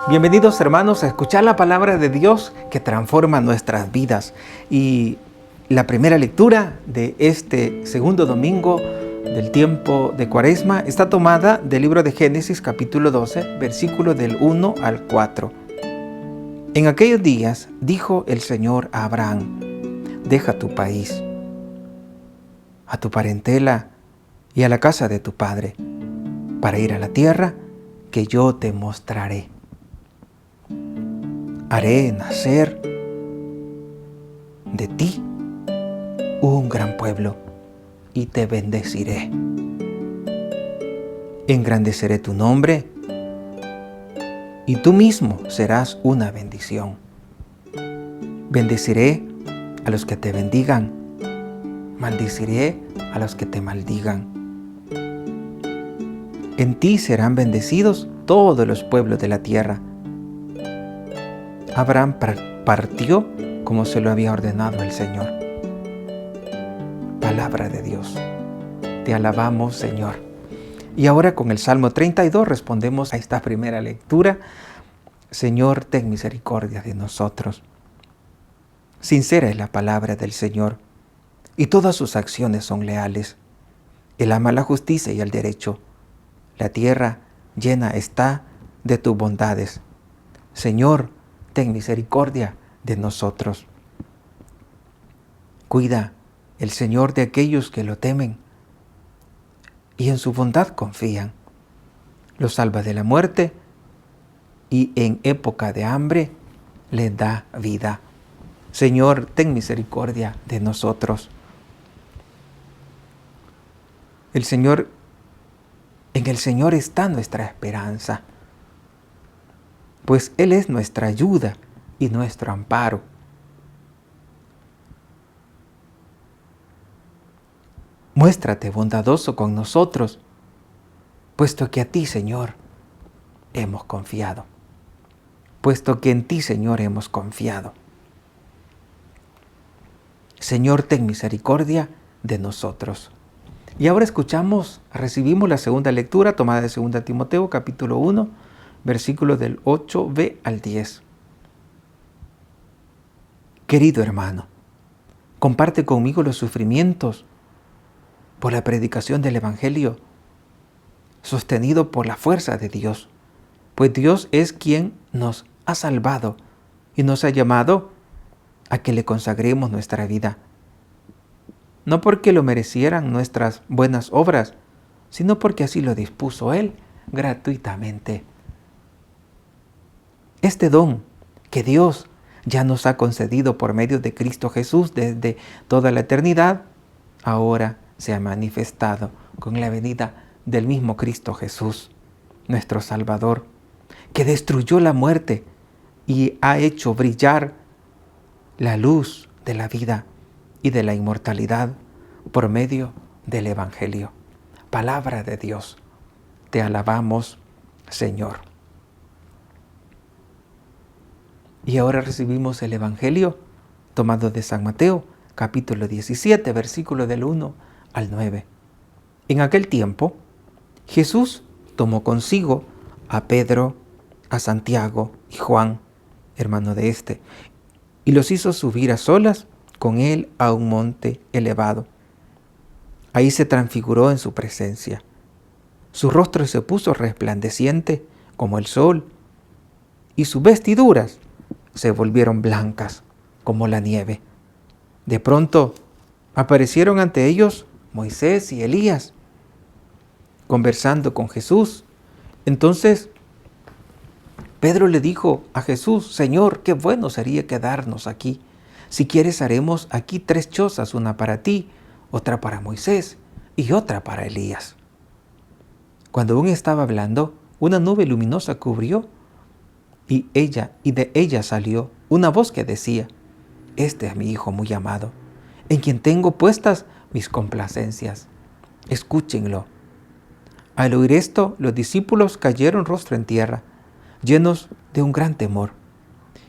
Bienvenidos hermanos a escuchar la palabra de Dios que transforma nuestras vidas. Y la primera lectura de este segundo domingo del tiempo de Cuaresma está tomada del libro de Génesis capítulo 12, versículo del 1 al 4. En aquellos días dijo el Señor a Abraham: deja tu país, a tu parentela y a la casa de tu padre, para ir a la tierra que yo te mostraré. Haré nacer de ti un gran pueblo y te bendeciré. Engrandeceré tu nombre y tú mismo serás una bendición. Bendeciré a los que te bendigan, maldeciré a los que te maldigan. En ti serán bendecidos todos los pueblos de la tierra. Abraham partió como se lo había ordenado el Señor. Palabra de Dios. Te alabamos, Señor. Y ahora con el Salmo 32 respondemos a esta primera lectura. Señor, ten misericordia de nosotros. Sincera es la palabra del Señor, y todas sus acciones son leales. Él ama la justicia y el derecho. La tierra llena está de tus bondades. Señor, ten misericordia de nosotros. Cuida el Señor de aquellos que lo temen y en su bondad confían. Los salva de la muerte y en época de hambre les da vida. Señor, ten misericordia de nosotros. En el Señor está nuestra esperanza, pues Él es nuestra ayuda y nuestro amparo. Muéstrate bondadoso con nosotros, puesto que a ti, Señor, hemos confiado. Puesto que en ti, Señor, hemos confiado. Señor, ten misericordia de nosotros. Y ahora recibimos la segunda lectura tomada de 2 Timoteo, capítulo 1, versículos del 8b al 10. Querido hermano, comparte conmigo los sufrimientos por la predicación del Evangelio, sostenido por la fuerza de Dios, pues Dios es quien nos ha salvado y nos ha llamado a que le consagremos nuestra vida, no porque lo merecieran nuestras buenas obras, sino porque así lo dispuso Él gratuitamente. Este don que Dios ya nos ha concedido por medio de Cristo Jesús desde toda la eternidad, ahora se ha manifestado con la venida del mismo Cristo Jesús, nuestro Salvador, que destruyó la muerte y ha hecho brillar la luz de la vida y de la inmortalidad por medio del Evangelio. Palabra de Dios, te alabamos, Señor. Y ahora recibimos el Evangelio tomado de San Mateo, capítulo 17, versículo del 1 al 9. En aquel tiempo, Jesús tomó consigo a Pedro, a Santiago y Juan, hermano de este, y los hizo subir a solas con él a un monte elevado. Ahí se transfiguró en su presencia. Su rostro se puso resplandeciente como el sol, y sus vestiduras se volvieron blancas como la nieve. De pronto aparecieron ante ellos Moisés y Elías, conversando con Jesús. Entonces Pedro le dijo a Jesús: Señor, qué bueno sería quedarnos aquí. Si quieres, haremos aquí 3 chozas, una para ti, otra para Moisés y otra para Elías. Cuando aún estaba hablando, una nube luminosa cubrió y de ella salió una voz que decía: Este es mi Hijo muy amado, en quien tengo puestas mis complacencias. Escúchenlo. Al oír esto, los discípulos cayeron rostro en tierra, llenos de un gran temor.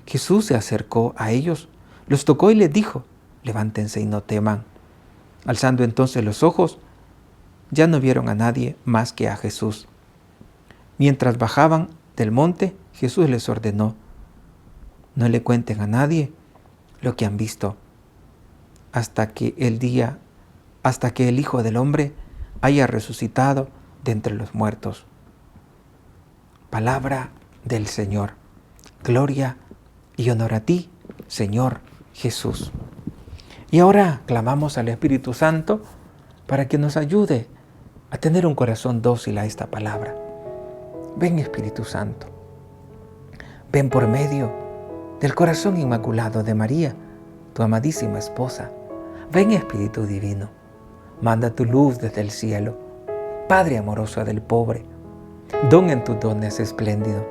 Jesús se acercó a ellos, los tocó y les dijo: levántense y no teman. Alzando entonces los ojos, ya no vieron a nadie más que a Jesús. Mientras bajaban del monte, Jesús les ordenó: no le cuenten a nadie lo que han visto hasta que el Hijo del Hombre haya resucitado de entre los muertos. Palabra del Señor. Gloria y honor a ti, Señor Jesús. Y ahora clamamos al Espíritu Santo para que nos ayude a tener un corazón dócil a esta palabra. Ven, Espíritu Santo. Ven por medio del corazón inmaculado de María, tu amadísima esposa. Ven, Espíritu Divino. Manda tu luz desde el cielo. Padre amoroso del pobre, don en tus dones espléndido.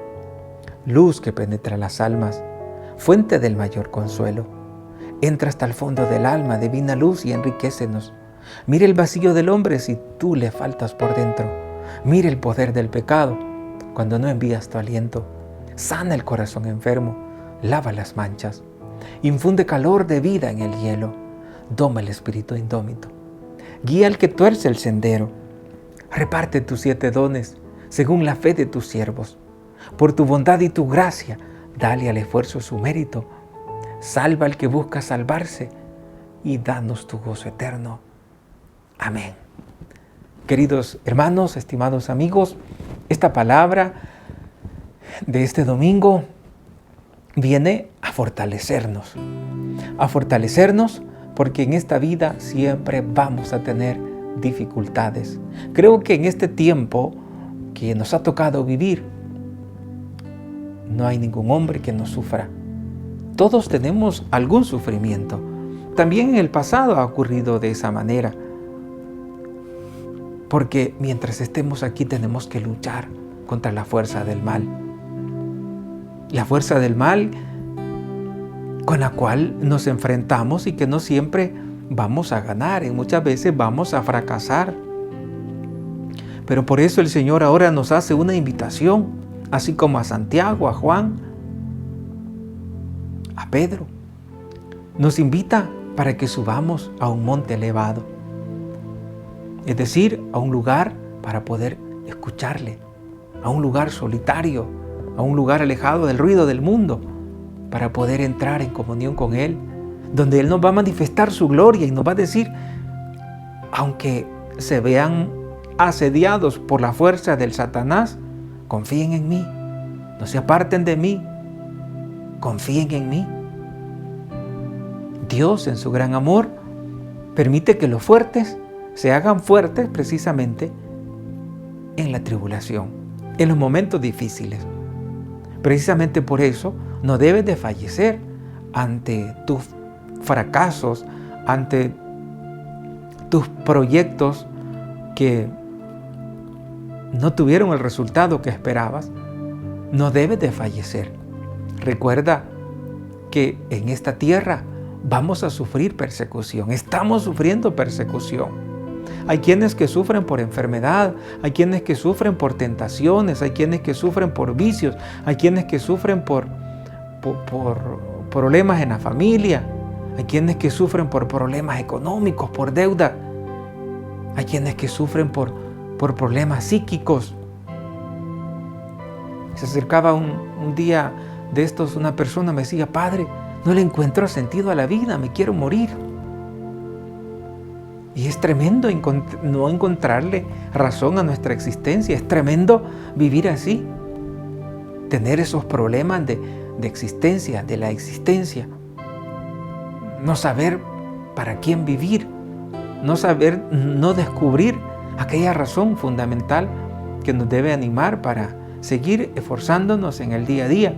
Luz que penetra las almas, fuente del mayor consuelo. Entra hasta el fondo del alma, divina luz, y enriquécenos. Mira el vacío del hombre si tú le faltas por dentro. Mira el poder del pecado cuando no envías tu aliento. Sana el corazón enfermo, lava las manchas. Infunde calor de vida en el hielo. Doma el espíritu indómito. Guía al que tuerce el sendero. Reparte tus 7 dones según la fe de tus siervos. Por tu bondad y tu gracia, dale al esfuerzo su mérito. Salva al que busca salvarse y danos tu gozo eterno. Amén. Queridos hermanos, estimados amigos, esta palabra de este domingo viene a fortalecernos porque en esta vida siempre vamos a tener dificultades. Creo que en este tiempo que nos ha tocado vivir, no hay ningún hombre que no sufra. Todos tenemos algún sufrimiento. También en el pasado ha ocurrido de esa manera. Porque mientras estemos aquí tenemos que luchar contra la fuerza del mal. La fuerza del mal con la cual nos enfrentamos y que no siempre vamos a ganar, y muchas veces vamos a fracasar. Pero por eso el Señor ahora nos hace una invitación, así como a Santiago, a Juan, a Pedro. Nos invita para que subamos a un monte elevado, es decir, a un lugar para poder escucharle, a un lugar solitario, a un lugar alejado del ruido del mundo, para poder entrar en comunión con Él, donde Él nos va a manifestar su gloria y nos va a decir, aunque se vean asediados por la fuerza del Satanás, confíen en mí, no se aparten de mí, confíen en mí. Dios, en su gran amor, permite que los fuertes se hagan fuertes precisamente en la tribulación, en los momentos difíciles. Precisamente por eso no debes de fallecer ante tus fracasos, ante tus proyectos que no tuvieron el resultado que esperabas. No debes de fallecer. Recuerda que en esta tierra vamos a sufrir persecución. Estamos sufriendo persecución. Hay quienes que sufren por enfermedad, hay quienes que sufren por tentaciones, hay quienes que sufren por vicios, hay quienes que sufren por problemas en la familia, hay quienes que sufren por problemas económicos, por deuda, hay quienes que sufren por problemas psíquicos. Se acercaba un día de estos una persona, me decía: Padre, no le encuentro sentido a la vida, me quiero morir. Y es tremendo no encontrarle razón a nuestra existencia, es tremendo vivir así, tener esos problemas de existencia, de la existencia, no saber para quién vivir, no descubrir aquella razón fundamental que nos debe animar para seguir esforzándonos en el día a día.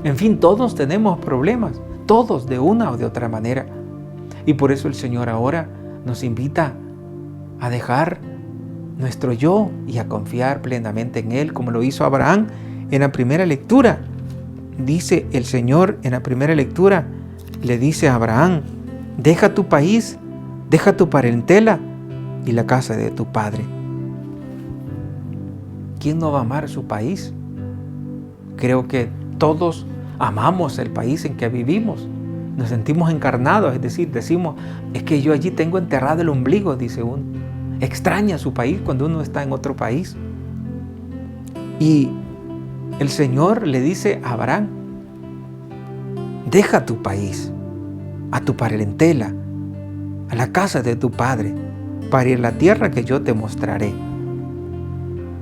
En fin, todos tenemos problemas, todos de una o de otra manera. Y por eso el Señor ahora nos invita a dejar nuestro yo y a confiar plenamente en Él, como lo hizo Abraham en la primera lectura. Dice el Señor en la primera lectura, le dice a Abraham: deja tu país, deja tu parentela y la casa de tu padre. ¿Quién no va a amar su país? Creo que todos amamos el país en que vivimos. Nos sentimos encarnados, es decir, decimos: es que yo allí tengo enterrado el ombligo, dice uno. Extraña su país cuando uno está en otro país. Y el Señor le dice a Abraham: deja tu país, a tu parentela, a la casa de tu padre, para ir a la tierra que yo te mostraré.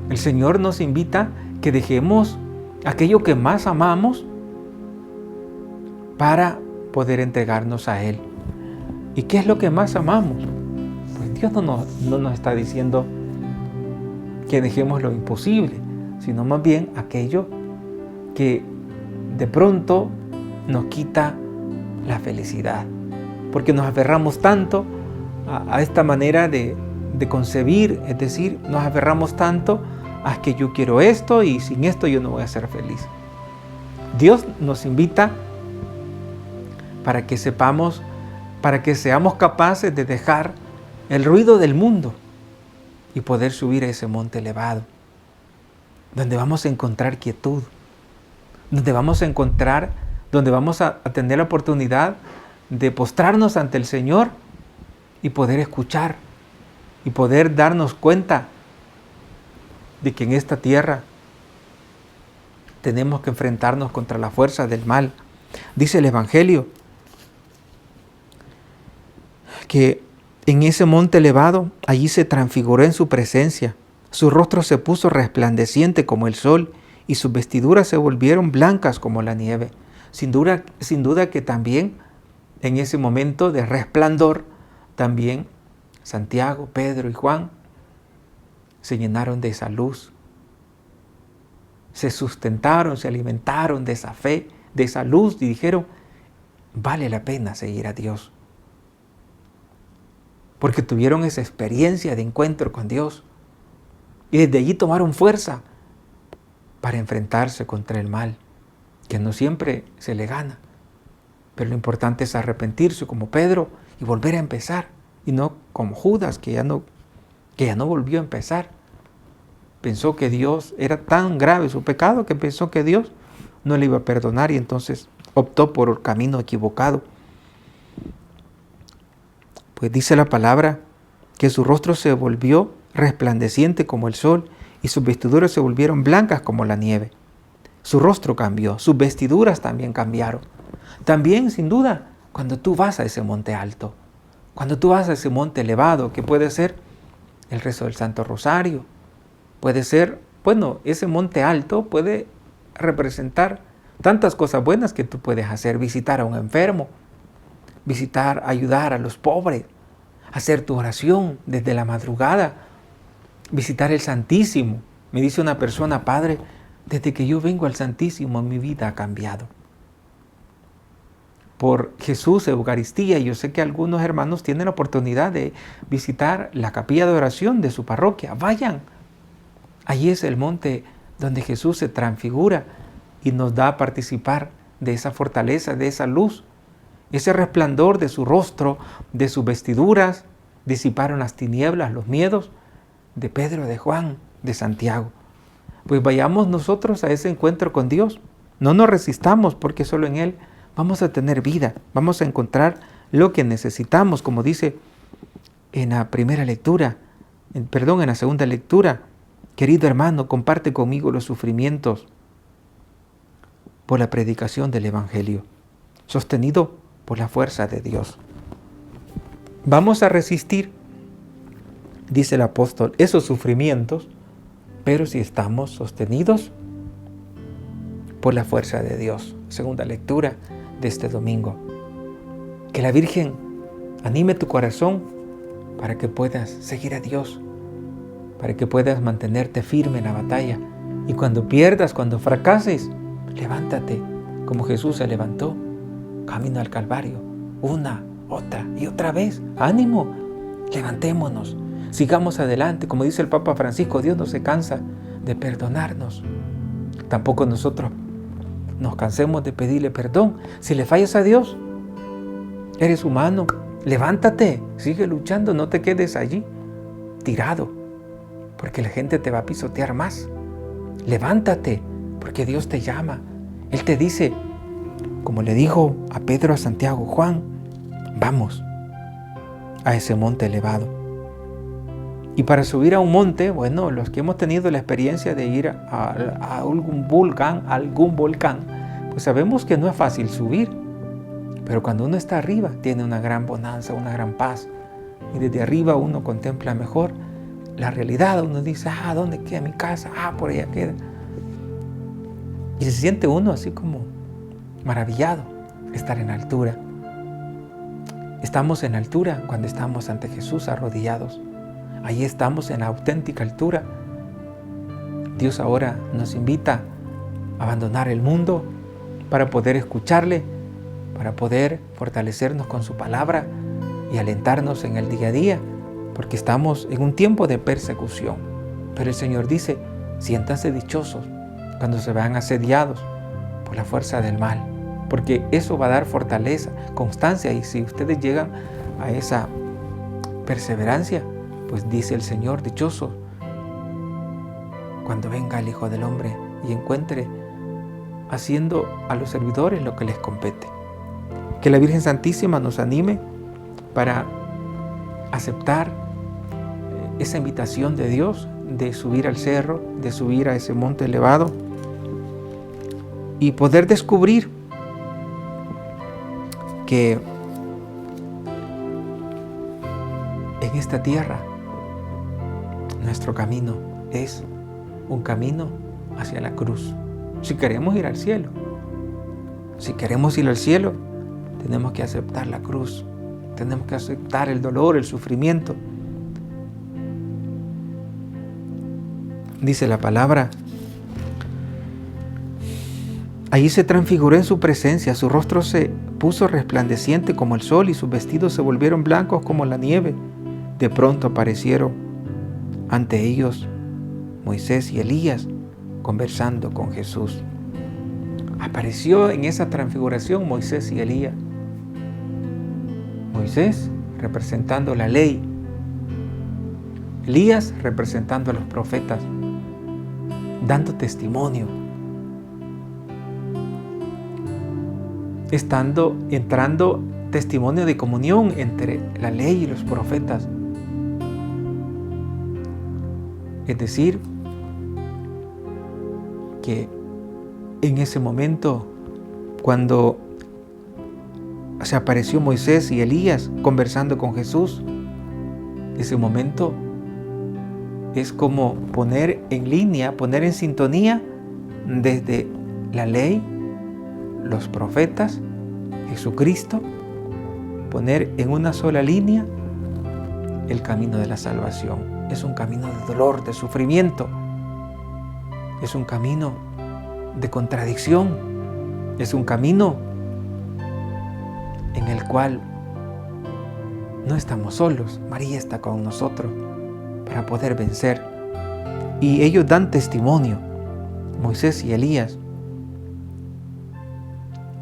El Señor nos invita que dejemos aquello que más amamos para poder entregarnos a Él. ¿Y qué es lo que más amamos? Pues Dios no nos está diciendo que dejemos lo imposible, sino más bien aquello que de pronto nos quita la felicidad, porque nos aferramos tanto a esta manera de concebir, es decir, nos aferramos tanto a que yo quiero esto y sin esto yo no voy a ser feliz. Dios nos invita para que sepamos, para que seamos capaces de dejar el ruido del mundo y poder subir a ese monte elevado, donde vamos a encontrar quietud, donde vamos a tener la oportunidad de postrarnos ante el Señor y poder escuchar y poder darnos cuenta de que en esta tierra tenemos que enfrentarnos contra la fuerza del mal. Dice el Evangelio que en ese monte elevado, allí se transfiguró en su presencia. Su rostro se puso resplandeciente como el sol y sus vestiduras se volvieron blancas como la nieve. Sin duda que también en ese momento de resplandor, también Santiago, Pedro y Juan se llenaron de esa luz. Se sustentaron, se alimentaron de esa fe, de esa luz y dijeron: vale la pena seguir a Dios. Porque tuvieron esa experiencia de encuentro con Dios. Y desde allí tomaron fuerza para enfrentarse contra el mal, que no siempre se le gana. Pero lo importante es arrepentirse como Pedro y volver a empezar. Y no como Judas, que ya no volvió a empezar. Pensó que Dios era tan grave su pecado que pensó que Dios no le iba a perdonar y entonces optó por el camino equivocado. Pues dice la palabra que su rostro se volvió resplandeciente como el sol y sus vestiduras se volvieron blancas como la nieve. Su rostro cambió, sus vestiduras también cambiaron. También, sin duda, cuando tú vas a ese monte alto, cuando tú vas a ese monte elevado, que puede ser el rezo del Santo Rosario, puede ser, ese monte alto puede representar tantas cosas buenas que tú puedes hacer: visitar a un enfermo, ayudar a los pobres, hacer tu oración desde la madrugada, visitar el Santísimo. Me dice una persona: Padre, desde que yo vengo al Santísimo mi vida ha cambiado. Por Jesús, Eucaristía, yo sé que algunos hermanos tienen la oportunidad de visitar la capilla de oración de su parroquia. Vayan. Allí es el monte donde Jesús se transfigura y nos da a participar de esa fortaleza, de esa luz. Ese resplandor de su rostro, de sus vestiduras, disiparon las tinieblas, los miedos de Pedro, de Juan, de Santiago. Pues vayamos nosotros a ese encuentro con Dios. No nos resistamos, porque solo en Él vamos a tener vida, vamos a encontrar lo que necesitamos, como dice en la segunda lectura. Querido hermano, comparte conmigo los sufrimientos por la predicación del Evangelio, sostenido por la fuerza de Dios. Vamos a resistir, dice el apóstol, esos sufrimientos, pero si estamos sostenidos por la fuerza de Dios. Segunda lectura de este domingo. Que la Virgen anime tu corazón para que puedas seguir a Dios, para que puedas mantenerte firme en la batalla. Y cuando pierdas, cuando fracases, levántate como Jesús se levantó, camino al Calvario, una, otra y otra vez. ¡Ánimo! Levantémonos, sigamos adelante. Como dice el Papa Francisco, Dios no se cansa de perdonarnos. Tampoco nosotros nos cansemos de pedirle perdón. Si le fallas a Dios, eres humano, levántate, sigue luchando, no te quedes allí tirado, porque la gente te va a pisotear más. Levántate, porque Dios te llama. Él te dice, como le dijo a Pedro, a Santiago, Juan, vamos a ese monte elevado. Y para subir a un monte, bueno, los que hemos tenido la experiencia de ir a algún volcán, pues sabemos que no es fácil subir. Pero cuando uno está arriba, tiene una gran bonanza, una gran paz. Y desde arriba uno contempla mejor la realidad. Uno dice, ¿dónde queda mi casa? Por allá queda. Y se siente uno así como maravillado, estar en altura. Estamos en altura cuando estamos ante Jesús arrodillados. Ahí estamos en la auténtica altura. Dios ahora nos invita a abandonar el mundo para poder escucharle, para poder fortalecernos con su palabra y alentarnos en el día a día, porque estamos en un tiempo de persecución. Pero el Señor dice, siéntanse dichosos cuando se vean asediados por la fuerza del mal, porque eso va a dar fortaleza, constancia, y si ustedes llegan a esa perseverancia, pues dice el Señor, dichosos cuando venga el Hijo del Hombre y encuentre haciendo a los servidores lo que les compete. Que la Virgen Santísima nos anime para aceptar esa invitación de Dios de subir al cerro, de subir a ese monte elevado y poder descubrir que en esta tierra nuestro camino es un camino hacia la cruz. Si queremos ir al cielo, tenemos que aceptar la cruz, tenemos que aceptar el dolor, el sufrimiento. Dice la palabra, allí se transfiguró en su presencia, su rostro se puso resplandeciente como el sol y sus vestidos se volvieron blancos como la nieve. De pronto aparecieron ante ellos Moisés y Elías conversando con Jesús. Apareció en esa transfiguración Moisés y Elías. Moisés representando la ley, Elías representando a los profetas, dando testimonio, entrando testimonio de comunión entre la ley y los profetas. Es decir, que en ese momento, cuando se apareció Moisés y Elías conversando con Jesús, ese momento es como poner en línea, poner en sintonía desde la ley, los profetas, Jesucristo, poner en una sola línea el camino de la salvación. Es un camino de dolor, de sufrimiento, es un camino de contradicción, es un camino en el cual no estamos solos. María está con nosotros para poder vencer. Y ellos dan testimonio, Moisés y Elías.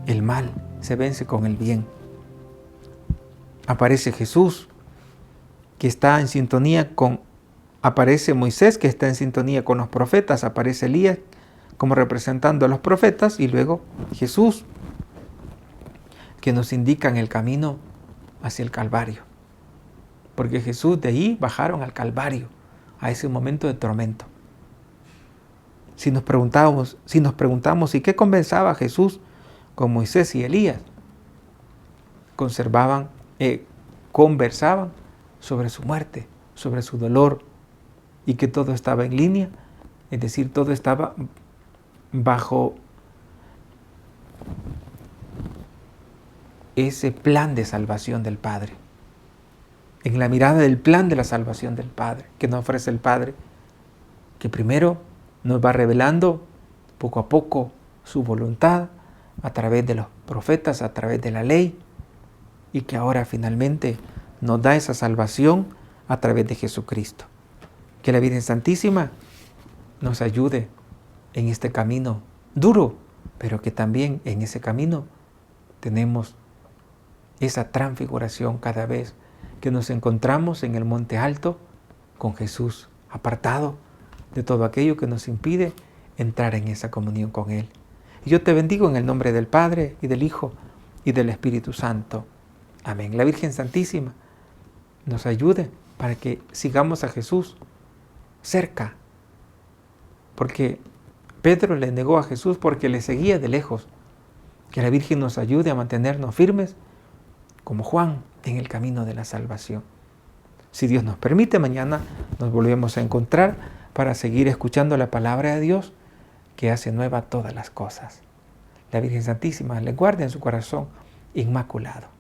El mal se vence con el bien. Aparece Jesús, que está en sintonía aparece Moisés, que está en sintonía con los profetas, aparece Elías como representando a los profetas, y luego Jesús, que nos indican el camino hacia el Calvario. Porque Jesús de ahí bajaron al Calvario, a ese momento de tormento. Si nos preguntamos, ¿y qué conversaba Jesús con Moisés y Elías? Conversaban sobre su muerte, sobre su dolor, y que todo estaba en línea, es decir, todo estaba bajo ese plan de salvación del Padre, en la mirada del plan de la salvación del Padre, que nos ofrece el Padre, que primero nos va revelando poco a poco su voluntad a través de los profetas, a través de la ley, y que ahora finalmente nos da esa salvación a través de Jesucristo. Que la Virgen Santísima nos ayude en este camino duro, pero que también en ese camino tenemos esa transfiguración cada vez que nos encontramos en el monte alto con Jesús, apartado de todo aquello que nos impide entrar en esa comunión con Él. Y yo te bendigo en el nombre del Padre, y del Hijo, y del Espíritu Santo. Amén. La Virgen Santísima nos ayude para que sigamos a Jesús cerca. Porque Pedro le negó a Jesús porque le seguía de lejos. Que la Virgen nos ayude a mantenernos firmes como Juan en el camino de la salvación. Si Dios nos permite, mañana nos volvemos a encontrar para seguir escuchando la palabra de Dios que hace nueva todas las cosas. La Virgen Santísima le guarde en su corazón inmaculado.